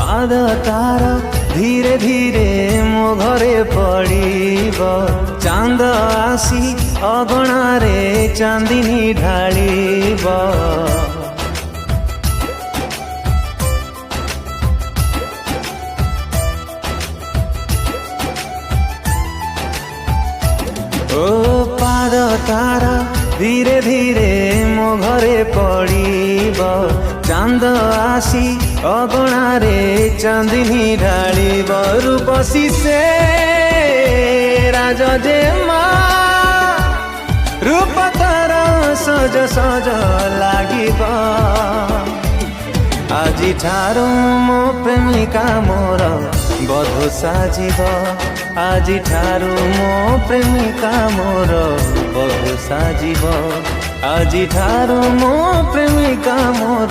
पाद तार धीरे धीरे मो घरे पड़ीब चांद आसी अगणारे चांदिनी ढालिब ओ पाद तार धीरे धीरे मो घरे पड़ीब चांद आसी अगणारे चांदिनी ढालिब रूपसी से राजे रूप तार सज सज लागिब आजी ठारू मो प्रेमिका मोर बधु साजिब आजी ठारू मो प्रेमिका मोर बधु साजिब आजी ठारू मो प्रेमिका मोर